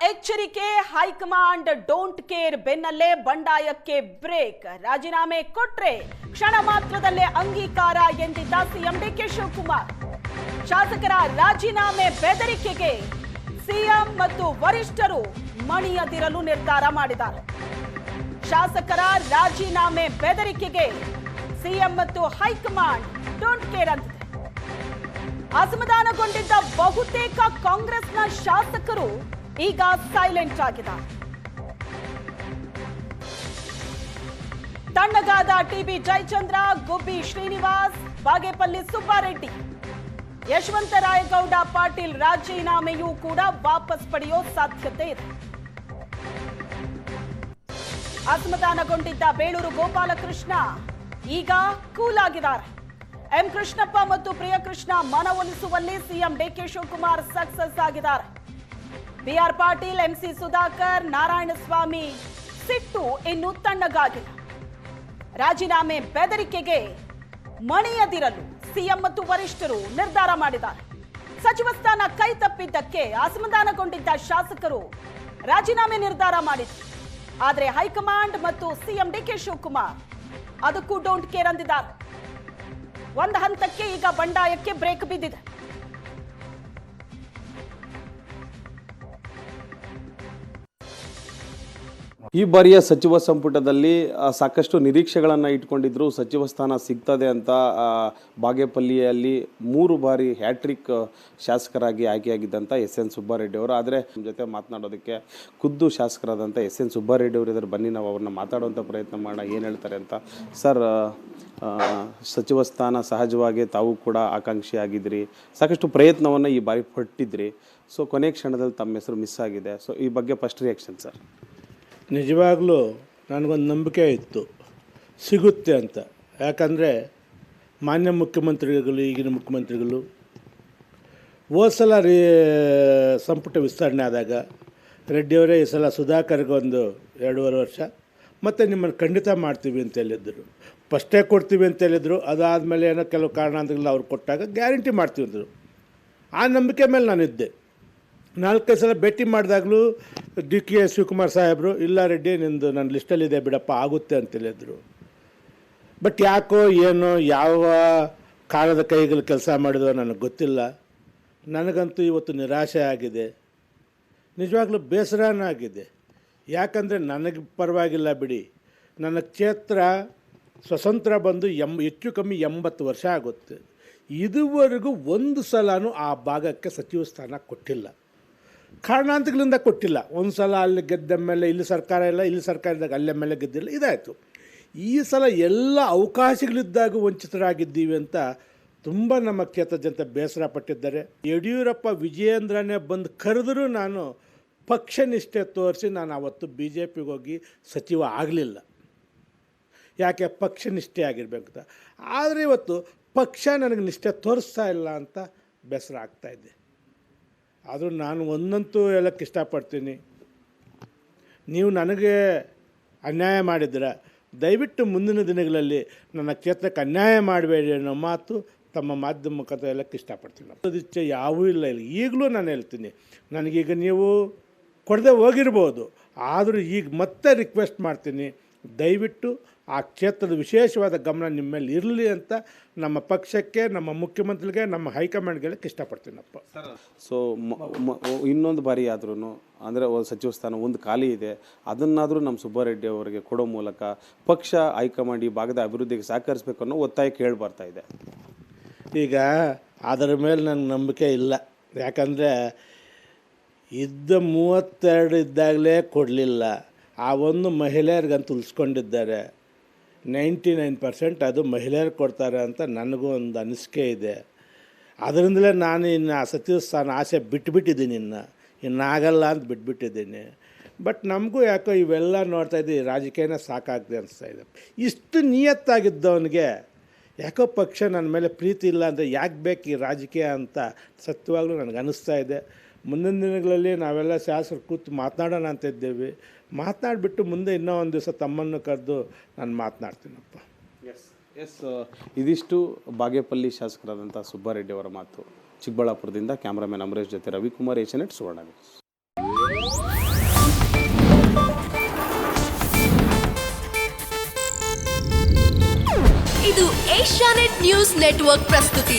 ಎಚ್ಚರಿಕೆ high command don't care ಬೆನ್ನಲ್ಲೇ ಬಂಡಾಯಕ್ಕೆ break. ರಾಜೀನಾಮೆ ಕೊಟ್ರೆ ಕ್ಷಣ ಮಾತ್ರದಲ್ಲೇ ಅಂಗೀಕಾರ ಎಂದಿದ್ದ ಸಿಎಂ ಡಿಕೆ ಶಿವಕುಮಾರ್. ಶಾಸಕರ ರಾಜೀನಾಮೆ ಬೆದರಿಕೆಗೆ ಸಿಎಂ ಮತ್ತು ವರಿಷ್ಠರು ಮಣಿಯದಿರಲು ನಿರ್ಧಾರ ಮಾಡಿದ್ದಾರೆ. ಶಾಸಕರ ರಾಜೀನಾಮೆ ಬೆದರಿಕೆಗೆ ಸಿಎಂ ಮತ್ತು ಹೈಕಮಾಂಡ್ ಡೋಂಟ್ ಕೇರ್ ಅಂತಿದೆ. ಅಸಮಾಧಾನಗೊಂಡಿದ್ದ ಬಹುತೇಕ ಕಾಂಗ್ರೆಸ್ನ ಶಾಸಕರು ಈಗ ಸೈಲೆಂಟ್ ಆಗಿದ್ದಾರೆ. ತಣ್ಣಗಾದ ಟಿಬಿ ಜಯಚಂದ್ರ, ಗುಬ್ಬಿ ಶ್ರೀನಿವಾಸ್, ಬಾಗೇಪಲ್ಲಿ ಸುಬ್ಬಾರೆಡ್ಡಿ, ಯಶವಂತರಾಯಗೌಡ ಪಾಟೀಲ್ ರಾಜೀನಾಮೆಯೂ ಕೂಡ ವಾಪಸ್ ಪಡೆಯೋ ಸಾಧ್ಯತೆ ಇದೆ. ಅಸಮಾಧಾನಗೊಂಡಿದ್ದ ಬೇಳೂರು ಗೋಪಾಲಕೃಷ್ಣ ಈಗ ಕೂಲ್ ಆಗಿದ್ದಾರೆ. ಎಂ ಕೃಷ್ಣಪ್ಪ ಮತ್ತು ಪ್ರಿಯಕೃಷ್ಣ ಮನವೊಲಿಸುವಲ್ಲಿ ಸಿಎಂ ಡಿಕೆ ಶಿವಕುಮಾರ್ ಸಕ್ಸಸ್ ಆಗಿದ್ದಾರೆ. ಬಿಆರ್ ಪಾಟೀಲ್, ಎಂಸಿ ಸುಧಾಕರ್, ನಾರಾಯಣಸ್ವಾಮಿ ಸಿಟ್ಟು ಇನ್ನು ತಣ್ಣಗಾಗಿಲ್ಲ. ರಾಜೀನಾಮೆ ಬೆದರಿಕೆಗೆ ಮಣಿಯದಿರಲು ಸಿಎಂ ಮತ್ತು ವರಿಷ್ಠರು ನಿರ್ಧಾರ ಮಾಡಿದ್ದಾರೆ. ಸಚಿವ ಸ್ಥಾನ ಕೈ ತಪ್ಪಿದ್ದಕ್ಕೆ ಅಸಮಾಧಾನಗೊಂಡಿದ್ದ ಶಾಸಕರು ರಾಜೀನಾಮೆ ನಿರ್ಧಾರ ಮಾಡಿದ್ರು. ಆದರೆ ಹೈಕಮಾಂಡ್ ಮತ್ತು ಸಿಎಂ ಡಿಕೆ ಶಿವಕುಮಾರ್ ಅದಕ್ಕೂ ಡೋಂಟ್ ಕೇರ್ ಅಂದಿದ್ದಾರೆ. ಒಂದು ಹಂತಕ್ಕೆ ಈಗ ಬಂಡಾಯಕ್ಕೆ ಬ್ರೇಕ್ ಬಿದ್ದಿದೆ. ಈ ಬಾರಿಯ ಸಚಿವ ಸಂಪುಟದಲ್ಲಿ ಸಾಕಷ್ಟು ನಿರೀಕ್ಷೆಗಳನ್ನು ಇಟ್ಕೊಂಡಿದ್ರು. ಸಚಿವ ಸ್ಥಾನ ಸಿಗ್ತದೆ ಅಂತ ಬಾಗೇಪಲ್ಲಿಯಲ್ಲಿ 3 ಬಾರಿ ಹ್ಯಾಟ್ರಿಕ್ ಶಾಸಕರಾಗಿ ಆಯ್ಕೆಯಾಗಿದ್ದಂಥ ಎಸ್.ಎನ್. ಸುಬ್ಬಾರೆಡ್ಡಿ ಅವರು. ಆದರೆ ನಮ್ಮ ಜೊತೆ ಮಾತನಾಡೋದಕ್ಕೆ ಖುದ್ದು ಶಾಸಕರಾದಂಥ ಎಸ್.ಎನ್. ಸುಬ್ಬಾರೆಡ್ಡಿ ಅವರು ಇದ್ದಾರೆ. ಬನ್ನಿ ನಾವು ಅವ್ರನ್ನ ಮಾತಾಡುವಂಥ ಪ್ರಯತ್ನ ಮಾಡೋಣ, ಏನು ಹೇಳ್ತಾರೆ ಅಂತ. ಸರ್, ಸಚಿವ ಸ್ಥಾನ ಸಹಜವಾಗಿ ತಾವು ಕೂಡ ಆಕಾಂಕ್ಷಿ ಆಗಿದ್ರಿ, ಸಾಕಷ್ಟು ಪ್ರಯತ್ನವನ್ನು ಈ ಬಾರಿ ಪಟ್ಟಿದ್ರಿ. ಸೊ ಕೊನೆ ಕ್ಷಣದಲ್ಲಿ ತಮ್ಮ ಹೆಸರು ಮಿಸ್ ಆಗಿದೆ. ಸೊ ಈ ಬಗ್ಗೆ ಫಸ್ಟ್ ರಿಯಾಕ್ಷನ್ ಸರ್. ನಿಜವಾಗ್ಲೂ ನನಗೊಂದು ನಂಬಿಕೆ ಇತ್ತು ಸಿಗುತ್ತೆ ಅಂತ. ಯಾಕಂದರೆ ಮಾನ್ಯ ಮುಖ್ಯಮಂತ್ರಿಗಳು, ಈಗಿನ ಮುಖ್ಯಮಂತ್ರಿಗಳು ಹೋದ ಸಲ ಸಂಪುಟ ವಿಸ್ತರಣೆ ಆದಾಗ ರೆಡ್ಡಿಯವರೇ ಈ ಸಲ ಸುಧಾಕರ್ಗೆ ಒಂದು 2.5 ವರ್ಷ ಮತ್ತು ನಿಮ್ಮನ್ನು ಖಂಡಿತ ಮಾಡ್ತೀವಿ ಅಂತ ಹೇಳಿದ್ರು. ಫಸ್ಟೇ ಕೊಡ್ತೀವಿ ಅಂತ ಹೇಳಿದರು. ಅದಾದಮೇಲೆ ಏನೋ ಕೆಲವು ಕಾರಣಾಂತರಗಳು ಅವ್ರು ಕೊಟ್ಟಾಗ ಗ್ಯಾರಂಟಿ ಮಾಡ್ತೀವಿ ಅಂದರು. ಆ ನಂಬಿಕೆ ಮೇಲೆ ನಾನಿದ್ದೆ. 4 ಸಲ ಭೇಟಿ ಮಾಡಿದಾಗಲೂ ಡಿ ಕೆ ಶಿವಕುಮಾರ್ ಸಾಹೇಬರು, ಇಲ್ಲ ರೆಡ್ಡಿ ನಿಂದು ನನ್ನ ಲಿಸ್ಟಲ್ಲಿದೆ ಬಿಡಪ್ಪ, ಆಗುತ್ತೆ ಅಂತ ಹೇಳಿದರು. ಬಟ್ ಯಾಕೋ ಏನೋ ಯಾವ ಕಾಲದ ಕೈಗಳು ಕೆಲಸ ಮಾಡಿದೋ ನನಗೆ ಗೊತ್ತಿಲ್ಲ. ನನಗಂತೂ ಇವತ್ತು ನಿರಾಶೆ ಆಗಿದೆ, ನಿಜವಾಗ್ಲೂ ಬೇಸರನೂ ಆಗಿದೆ. ಯಾಕಂದರೆ ನನಗೆ ಪರವಾಗಿಲ್ಲ ಬಿಡಿ, ನನ್ನ ಕ್ಷೇತ್ರ ಸ್ವತಂತ್ರ ಬಂದು ಹೆಚ್ಚು ಕಮ್ಮಿ 80 ವರ್ಷ ಆಗುತ್ತೆ. ಇದುವರೆಗೂ ಒಂದು ಸಲನೂ ಆ ಭಾಗಕ್ಕೆ ಸಚಿವ ಸ್ಥಾನ ಕೊಟ್ಟಿಲ್ಲ. ಕಾರಣಾಂತರಗಳಿಂದ ಕೊಟ್ಟಿಲ್ಲ. ಒಂದು ಸಲ ಅಲ್ಲಿ ಗೆದ್ದ ಮೇಲೆ ಇಲ್ಲಿ ಸರ್ಕಾರ ಇಲ್ಲ, ಇಲ್ಲಿ ಸರ್ಕಾರ ಇದ್ದಾಗ ಅಲ್ಲೇ ಮೇಲೆ ಗೆದ್ದಿಲ್ಲ, ಇದಾಯಿತು. ಈ ಸಲ ಎಲ್ಲ ಅವಕಾಶಗಳಿದ್ದಾಗ ವಂಚಿತರಾಗಿದ್ದೀವಿ ಅಂತ ತುಂಬ ನಮ್ಮ ಕ್ಷೇತ್ರ ಜನತೆ ಬೇಸರ ಪಟ್ಟಿದ್ದಾರೆ. ಯಡಿಯೂರಪ್ಪ ವಿಜಯೇಂದ್ರನೇ ಬಂದು ಕರೆದರೂ ನಾನು ಪಕ್ಷ ನಿಷ್ಠೆ ತೋರಿಸಿ ನಾನು ಅವತ್ತು ಬಿ ಜೆ ಪಿಗೆ ಹೋಗಿ ಸಚಿವ ಆಗಲಿಲ್ಲ. ಯಾಕೆ? ಪಕ್ಷ ನಿಷ್ಠೆ ಆಗಿರಬೇಕು ಅಂತ. ಆದರೆ ಇವತ್ತು ಪಕ್ಷ ನನಗೆ ನಿಷ್ಠೆ ತೋರಿಸ್ತಾ ಇಲ್ಲ ಅಂತ ಬೇಸರ ಆಗ್ತಾಯಿದ್ದೆ. ಆದರೂ ನಾನು ಒಂದಂತೂ ಹೇಳೋಕ್ಕೆ ಇಷ್ಟಪಡ್ತೀನಿ, ನೀವು ನನಗೆ ಅನ್ಯಾಯ ಮಾಡಿದ್ರೆ ದಯವಿಟ್ಟು ಮುಂದಿನ ದಿನಗಳಲ್ಲಿ ನನ್ನ ಕ್ಷೇತ್ರಕ್ಕೆ ಅನ್ಯಾಯ ಮಾಡಬೇಡಿ ಅನ್ನೋ ಮಾತು ತಮ್ಮ ಮಾಧ್ಯಮ ಮುಖಾಂತರ ಹೇಳೋಕ್ಕೆ ಇಷ್ಟಪಡ್ತೀನಿ. ಅದಿಚ್ಛೆ ಯಾವೂ ಇಲ್ಲ. ಈಗಲೂ ನಾನು ಹೇಳ್ತೀನಿ, ನನಗೀಗ ನೀವು ಕೊಡದೆ ಹೋಗಿರ್ಬೋದು, ಆದರೂ ಈಗ ಮತ್ತೆ ರಿಕ್ವೆಸ್ಟ್ ಮಾಡ್ತೀನಿ, ದಯವಿಟ್ಟು ಆ ಕ್ಷೇತ್ರದ ವಿಶೇಷವಾದ ಗಮನ ನಿಮ್ಮ ಮೇಲೆ ಇರಲಿ ಅಂತ ನಮ್ಮ ಪಕ್ಷಕ್ಕೆ, ನಮ್ಮ ಮುಖ್ಯಮಂತ್ರಿಗೆ, ನಮ್ಮ ಹೈಕಮಾಂಡ್ಗೆ ಇಷ್ಟಪಡ್ತೀನಪ್ಪ. ಸೊ ಇನ್ನೊಂದು ಬಾರಿ ಆದ್ರೂ ಅಂದರೆ ಒಂದು ಸಚಿವ ಸ್ಥಾನ ಒಂದು ಖಾಲಿ ಇದೆ, ಅದನ್ನಾದರೂ ನಮ್ಮ ಸುಬ್ಬಾರೆಡ್ಡಿ ಅವರಿಗೆ ಕೊಡೋ ಮೂಲಕ ಪಕ್ಷ ಹೈಕಮಾಂಡ್ ಈ ಭಾಗದ ಅಭಿವೃದ್ಧಿಗೆ ಸಹಕರಿಸಬೇಕು ಅನ್ನೋ ಒತ್ತಾಯ ಕೇಳಿ ಬರ್ತಾ ಇದೆ. ಈಗ ಅದರ ಮೇಲೆ ನನಗೆ ನಂಬಿಕೆ ಇಲ್ಲ. ಯಾಕಂದರೆ ಇದ್ದ 32 ಇದ್ದಾಗಲೇ ಕೊಡಲಿಲ್ಲ. ಆ ಒಂದು ಮಹಿಳೆಯರಿಗಂತೂ ಉಳಿಸ್ಕೊಂಡಿದ್ದಾರೆ. 99% ಅದು ಮಹಿಳೆಯರು ಕೊಡ್ತಾರೆ ಅಂತ ನನಗೂ ಒಂದು ಅನಿಸಿಕೆ ಇದೆ. ಅದರಿಂದಲೇ ನಾನು ಇನ್ನು ಆ ಸಚಿವ ಸ್ಥಾನ ಆಸೆ ಬಿಟ್ಬಿಟ್ಟಿದ್ದೀನಿ. ಇನ್ನಾಗಲ್ಲ ಅಂತ ಬಿಟ್ಬಿಟ್ಟಿದ್ದೀನಿ. ಬಟ್ ನಮಗೂ ಯಾಕೋ ಇವೆಲ್ಲ ನೋಡ್ತಾಯಿದ್ದೀವಿ, ರಾಜಕೀಯನೇ ಸಾಕಾಗಿದೆ ಅನಿಸ್ತಾಯಿದೆ. ಇಷ್ಟು ನಿಯತ್ತಾಗಿದ್ದವನಿಗೆ ಯಾಕೋ ಪಕ್ಷ ನನ್ನ ಮೇಲೆ ಪ್ರೀತಿ ಇಲ್ಲ ಅಂದರೆ ಯಾಕೆ ಬೇಕು ಈ ರಾಜಕೀಯ ಅಂತ ಸತ್ಯವಾಗ್ಲೂ ನನಗೆ ಅನ್ನಿಸ್ತಾ ಇದೆ. ಮುಂದಿನ ದಿನಗಳಲ್ಲಿ ನಾವೆಲ್ಲ ಶಾಸಕರು ಕೂತು ಮಾತನಾಡೋಣ ಅಂತ ಇದ್ದೇವೆ. ಮಾತನಾಡಿಬಿಟ್ಟು ಮುಂದೆ ಇನ್ನೂ ಒಂದು ದಿವಸ ತಮ್ಮನ್ನು ಕರೆದು ನಾನು ಮಾತನಾಡ್ತೀನಪ್ಪ. ಇದಿಷ್ಟು ಬಾಗೇಪಲ್ಲಿ ಶಾಸಕರಾದಂಥ ಸುಬ್ಬಾರೆಡ್ಡಿ ಅವರ ಮಾತು. ಚಿಕ್ಕಬಳ್ಳಾಪುರದಿಂದ ಕ್ಯಾಮ್ರಾಮನ್ ಅಮರೇಶ್ ಜೊತೆ ರವಿಕುಮಾರ್, ಏಷ್ಯಾನೆಟ್ ಸುವರ್ಣ ನ್ಯೂಸ್. ಇದು ಏಷ್ಯಾನೆಟ್ ನ್ಯೂಸ್ ನೆಟ್ವರ್ಕ್ ಪ್ರಸ್ತುತಿ.